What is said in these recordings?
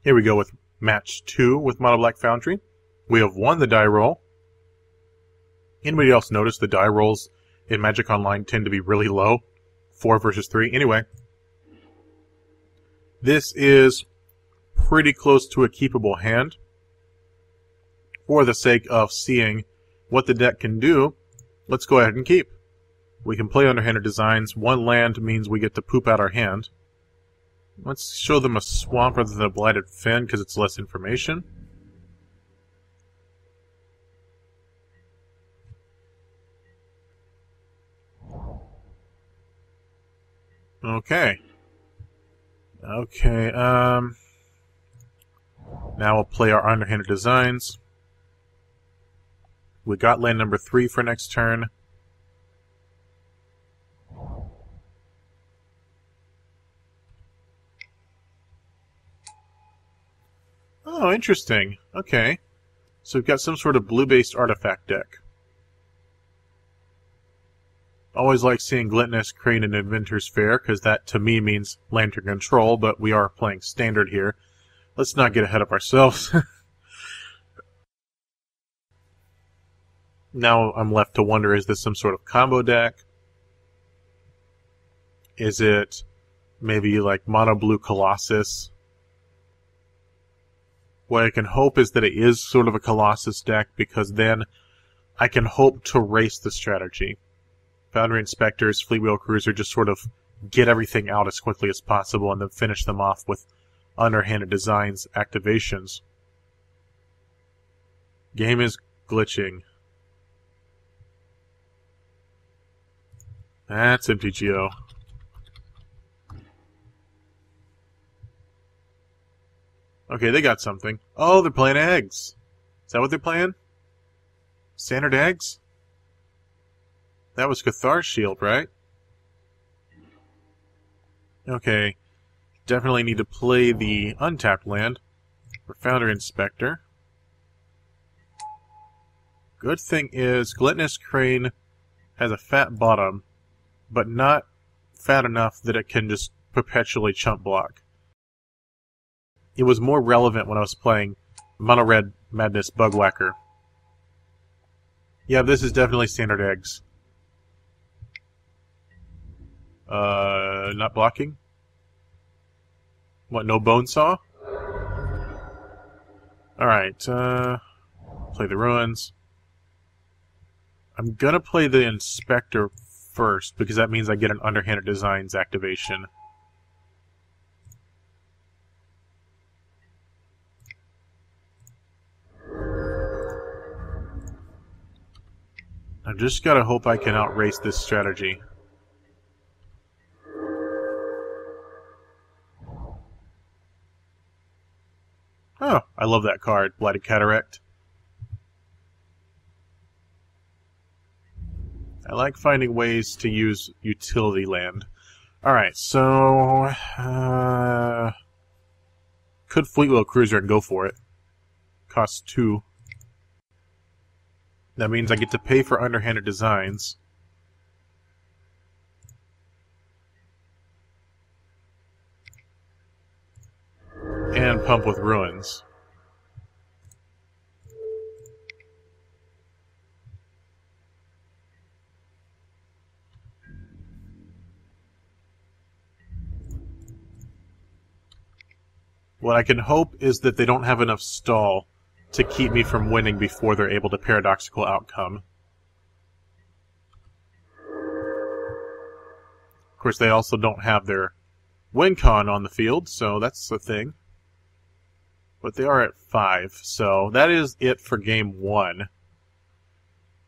Here we go with match 2 with Mono-Black Foundry. We have won the die roll. Anybody else notice the die rolls in Magic Online tend to be really low? 4 versus 3. Anyway, this is pretty close to a keepable hand. For the sake of seeing what the deck can do, let's go ahead and keep. We can play Underhanded Designs. 1 land means we get to poop out our hand. Let's show them a swamp rather than a Blighted Fen because it's less information. Okay. Now we'll play our Underhanded Designs. We got land number 3 for next turn. Oh, interesting. Okay. So we've got some sort of blue-based artifact deck. Always like seeing Gluttonous Crane and Inventor's Fair, because that to me means Lantern Control, but we are playing Standard here. Let's not get ahead of ourselves. Now I'm left to wonder, is this some sort of combo deck? Is it maybe like Mono Blue Colossus? What I can hope is that it is sort of a Colossus deck, because then I can hope to race the strategy. Foundry Inspectors, Fleetwheel Cruiser, just sort of get everything out as quickly as possible and then finish them off with Underhanded Designs activations. Game is glitching. That's MTGO. Okay, they got something. Oh, they're playing eggs. Is that what they're playing? Standard eggs? That was Cathar's Shield, right? Okay. Definitely need to play the untapped land for Foundry Inspector. Good thing is, Gluttonous Crane has a fat bottom, but not fat enough that it can just perpetually chump block. It was more relevant when I was playing Mono Red Madness Bugwhacker. Yeah, this is definitely standard eggs. Not blocking? What, no Bone Saw? Alright, play the Ruins. I'm gonna play the Inspector first, because that means I get an Underhanded Designs activation. I've just gotta hope I can outrace this strategy. Oh, I love that card, Blighted Cataract. I like finding ways to use utility land. Alright, so... could Fleetwheel Cruiser and go for it. Costs 2. That means I get to pay for Underhanded Designs. And pump with Ruins. What I can hope is that they don't have enough stall to keep me from winning before they're able to Paradoxical Outcome. Of course, they also don't have their WinCon on the field, so that's a thing. But they are at 5, so that is it for Game 1.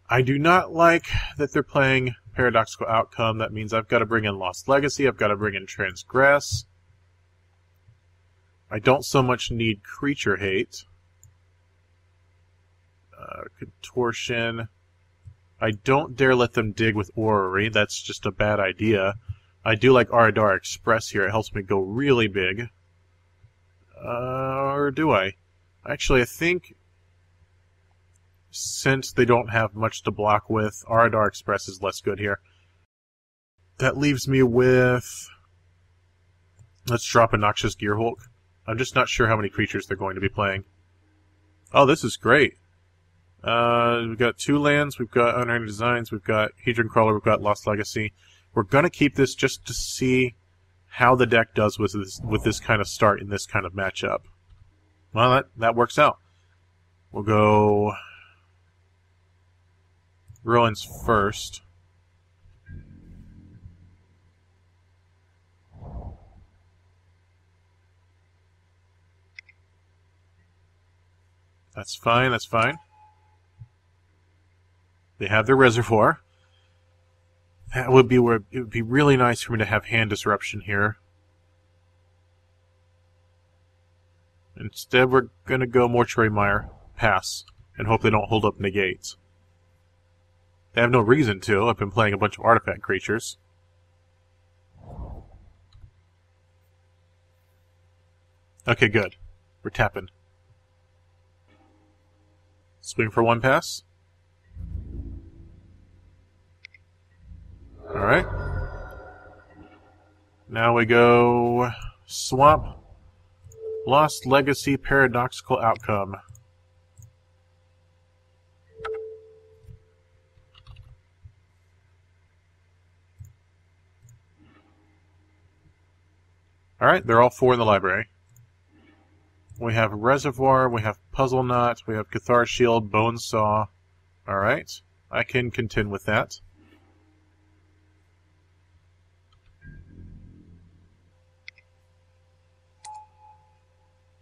I do not like that they're playing Paradoxical Outcome. That means I've got to bring in Lost Legacy, I've got to bring in Transgress. I don't so much need Creature Hate. Contortion. I don't dare let them dig with Orrery. That's just a bad idea. I do like Aradar Express here. It helps me go really big. Or do I? Actually, I think since they don't have much to block with, Aradar Express is less good here. That leaves me with... let's drop a Noxious Gearhulk. I'm just not sure how many creatures they're going to be playing. Oh, this is great. We've got 2 lands, we've got Unearned Designs, we've got Hedron Crawler, we've got Lost Legacy. We're going to keep this just to see how the deck does with this kind of start in this kind of matchup. Well, that works out. We'll go Ruins first. That's fine, that's fine. They have their reservoir. That would be where it would be really nice for me to have hand disruption here. Instead, we're going to go Mortuary Mire, pass, and hope they don't hold up negates. They have no reason to. I've been playing a bunch of artifact creatures. Okay, good. We're tapping. Swing for 1 pass. Alright. Now we go Swamp. Lost Legacy, Paradoxical Outcome. Alright, they're all 4 in the library. We have Reservoir, we have Puzzle Knot, we have Cathar Shield, Bone Saw. Alright, I can contend with that.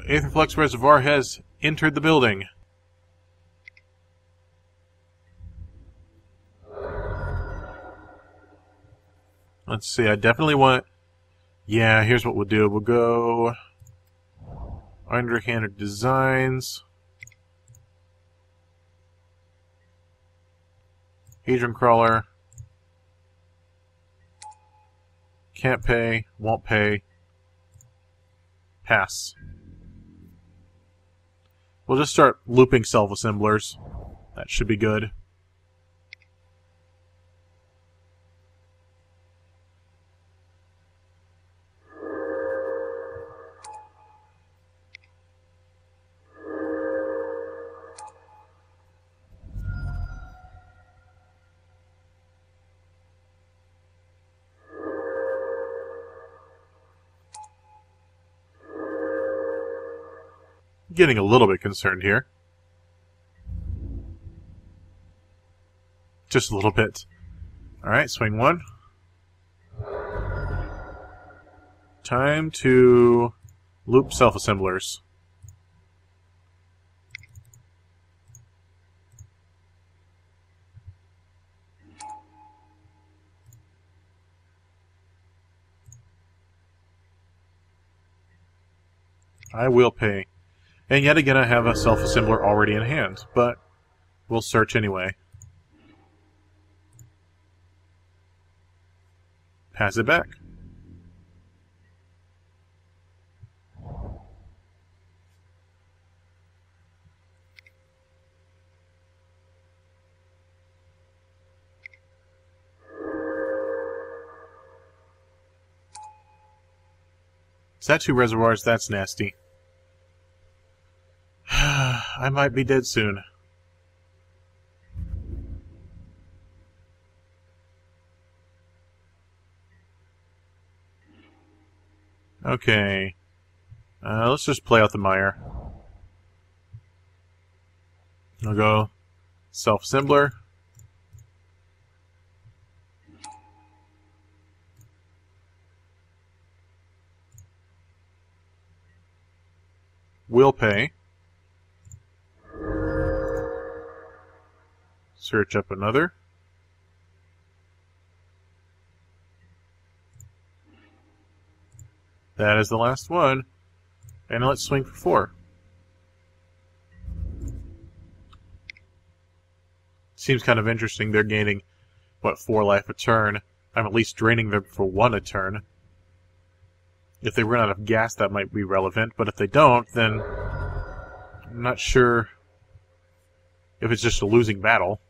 Aetherflux Reservoir has entered the building. Let's see, I definitely want... Yeah, here's what we'll do. We'll go... Underhanded Designs. Hedron Crawler. Can't pay, won't pay. Pass. We'll just start looping self-assemblers. That should be good. Getting a little bit concerned here. Just a little bit. Alright, swing 1. Time to loop self-assemblers. I will pay. And yet again, I have a self-assembler already in hand, but we'll search anyway. Pass it back. Is that 2 reservoirs? That's nasty. I might be dead soon. Okay. Let's just play out the mire. I'll go self-assembler. Will pay. Search up another. That is the last one. And let's swing for 4. Seems kind of interesting. They're gaining, what, 4 life a turn. I'm at least draining them for 1 a turn. If they run out of gas, that might be relevant. But if they don't, then I'm not sure if it's just a losing battle.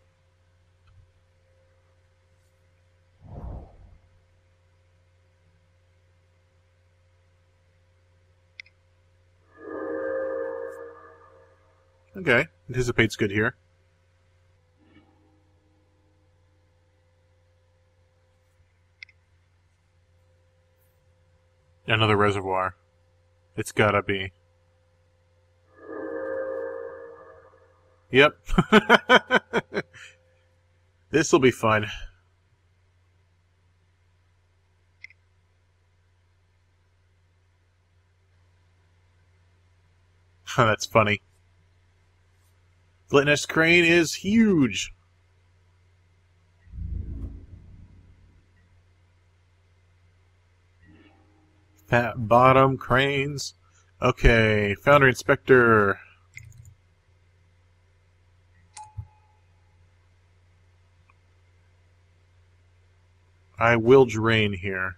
Okay. Anticipate's good here. Another reservoir. It's gotta be. Yep. This'll be fun. That's funny. Gluttonous Crane is huge. Fat bottom cranes. Okay, Foundry Inspector. I will drain here.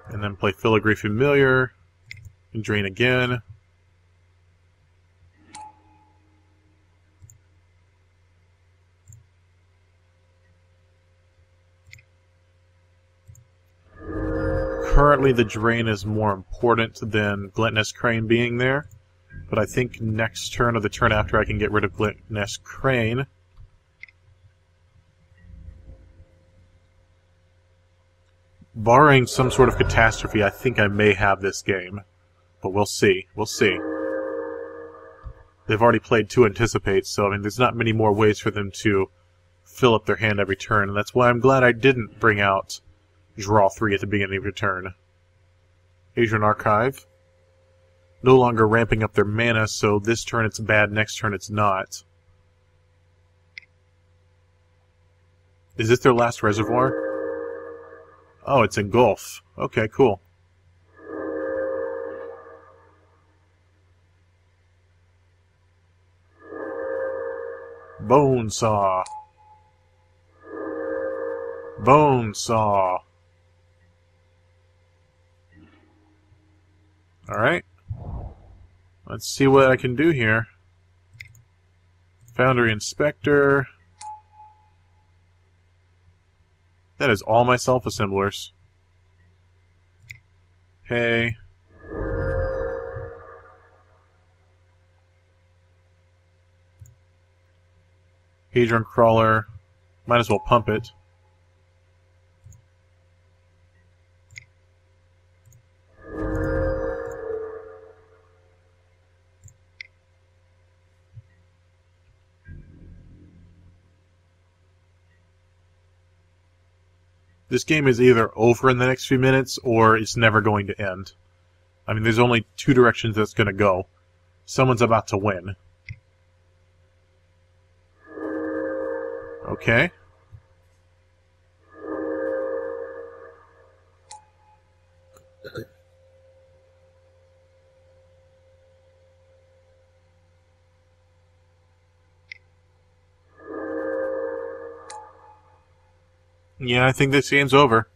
And then play Filigree Familiar. And drain again. Currently the drain is more important than Gluttonous Crane being there. But I think next turn or the turn after I can get rid of Gluttonous Crane. Barring some sort of catastrophe, I think I may have this game. But we'll see. We'll see. They've already played 2 Anticipates, so I mean, there's not many more ways for them to fill up their hand every turn, and that's why I'm glad I didn't bring out Draw 3 at the beginning of your turn. Asian Archive. No longer ramping up their mana, so this turn it's bad, next turn it's not. Is this their last reservoir? Oh, it's Engulf. Okay, cool. Bonesaw. Bonesaw. Alright. Let's see what I can do here. Foundry Inspector. That is all my self-assemblers. Hey. Hadron Crawler. Might as well pump it. This game is either over in the next few minutes, or it's never going to end. I mean, there's only 2 directions that's going to go. Someone's about to win. Okay. Yeah, I think this game's over.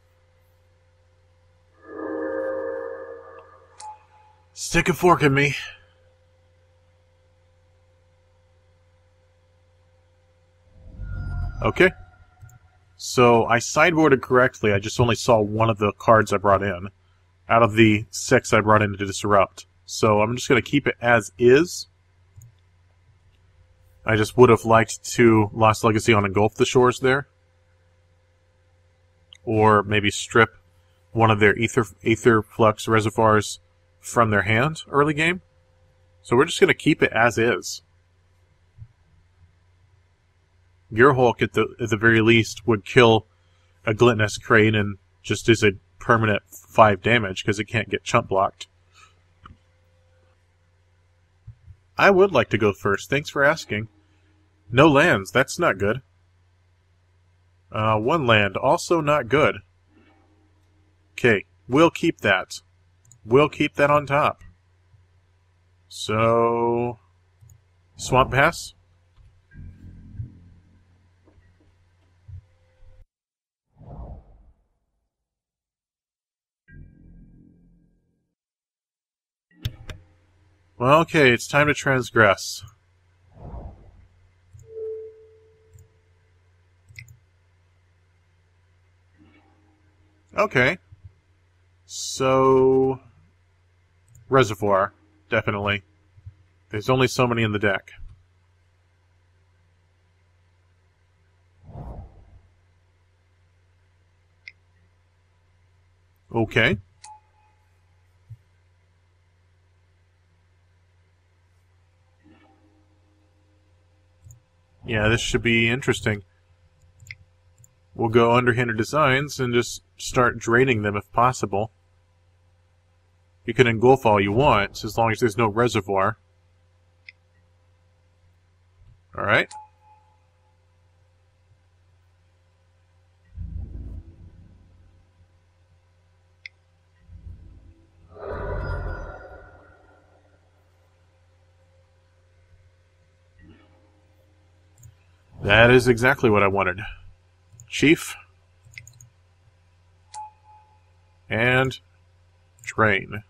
Stick a fork in me. Okay. So, I sideboarded correctly, I just only saw one of the cards I brought in. Out of the 6 I brought in to disrupt. So, I'm just going to keep it as is. I just would have liked to Lost Legacy on Engulf the Shores there. Or maybe strip one of their Aetherflux Reservoirs from their hand early game. So we're just going to keep it as is. Gearhulk, at the very least, would kill a Gluttonous Crane and just is a permanent 5 damage because it can't get chump blocked. I would like to go first. Thanks for asking. No lands. That's not good. 1 land, also not good. Okay, we'll keep that. We'll keep that on top. So, Swamp Pass? Well, okay, it's time to transgress. Okay. So, Reservoir, definitely. There's only so many in the deck. Okay. Yeah, this should be interesting. We'll go underhanded designs and just start draining them if possible. You can engulf all you want, as long as there's no reservoir. Alright. That is exactly what I wanted. Chief. And drain.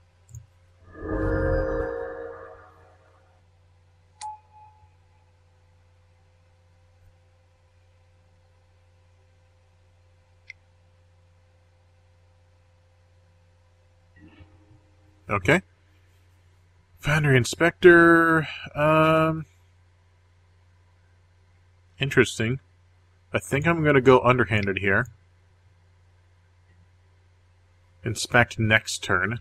Okay. Foundry Inspector. Interesting. I think I'm going to go underhanded here. Inspect next turn.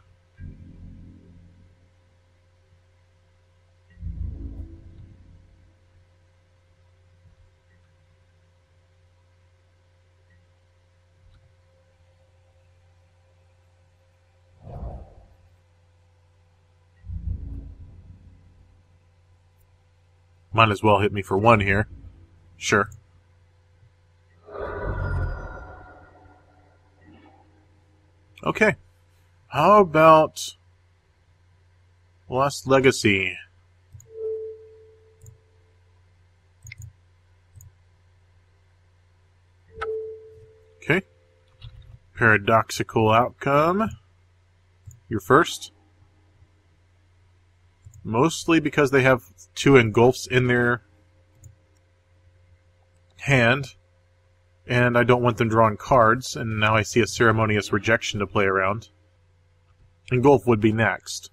Might as well hit me for one here. Sure. Okay. How about Lost Legacy? Okay. Paradoxical outcome. You're first. Mostly because they have two engulfs in their hand, and I don't want them drawing cards, and now I see a Ceremonious Rejection to play around. Engulf would be next.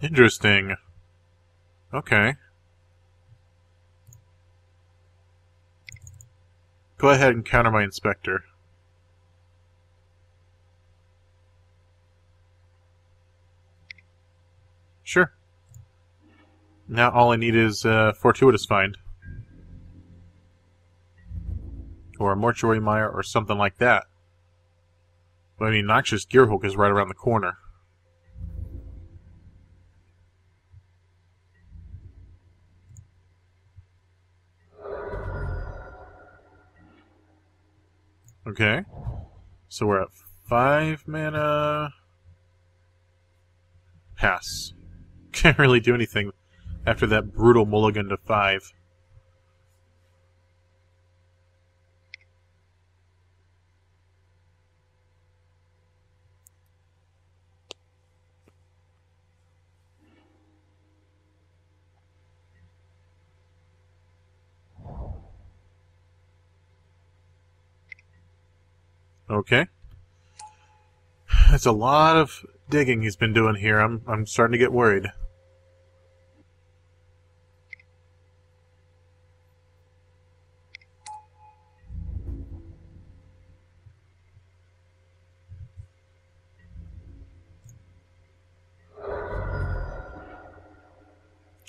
Interesting. Okay. Go ahead and counter my Inspector. Sure. Now all I need is Fortuitous Find. Or a Mortuary Mire or something like that. But I mean, Noxious Gearhook is right around the corner. Okay. So we're at 5 mana. Pass. Can't really do anything after that brutal mulligan to 5. Okay. That's a lot of digging he's been doing here. I'm starting to get worried.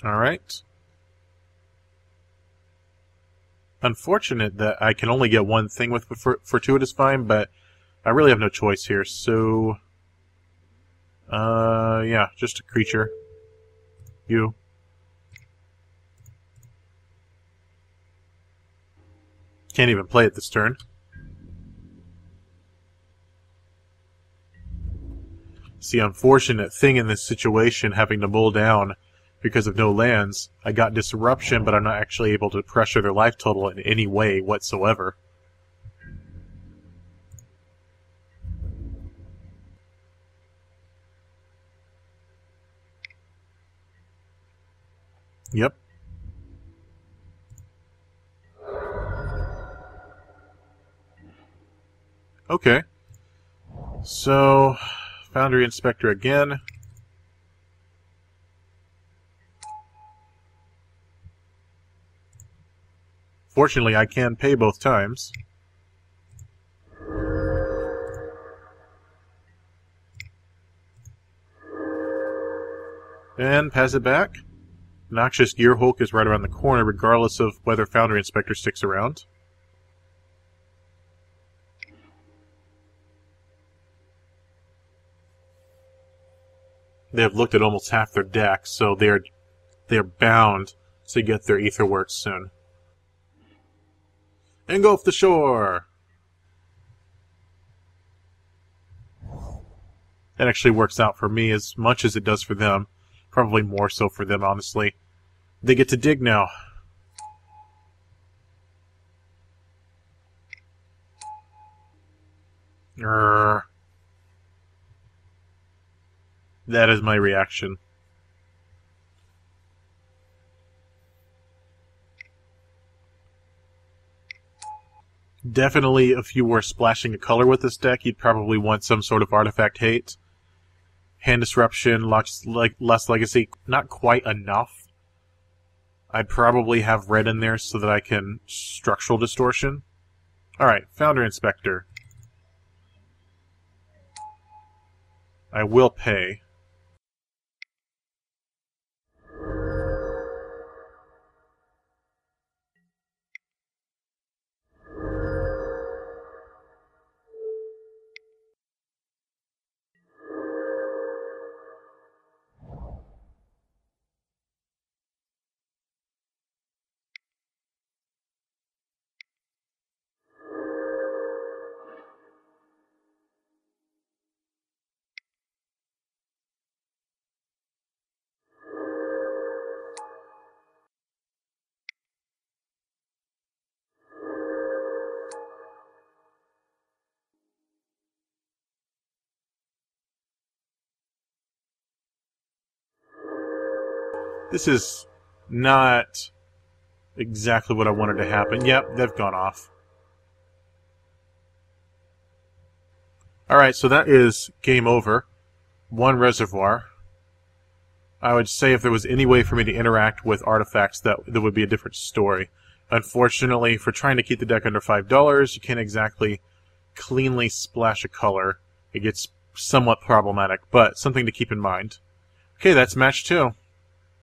Alright. Unfortunate that I can only get one thing with Fortuitous Find, but I really have no choice here, so... yeah, just a creature. You. Can't even play it this turn. It's the unfortunate thing in this situation, having to mull down because of no lands. I got Disruption, but I'm not actually able to pressure their life total in any way whatsoever. Yep. Okay. So, Foundry Inspector again. Fortunately, I can pay both times. And pass it back. Noxious Gearhulk is right around the corner, regardless of whether Foundry Inspector sticks around. They have looked at almost half their deck, so they're bound to get their Aetherworks soon. Engulf the shore! That actually works out for me as much as it does for them. Probably more so for them, honestly. They get to dig now. That is my reaction. Definitely, if you were splashing a color with this deck, you'd probably want some sort of artifact hate. Hand Disruption, less legacy, not quite enough. I'd probably have red in there so that I can Structural Distortion. Alright, Foundry Inspector. I will pay. This is not exactly what I wanted to happen. Yep, they've gone off. Alright, so that is game over. 1 reservoir. I would say if there was any way for me to interact with artifacts, that would be a different story. Unfortunately, for trying to keep the deck under $5, you can't exactly cleanly splash a color. It gets somewhat problematic, but something to keep in mind. Okay, that's match 2.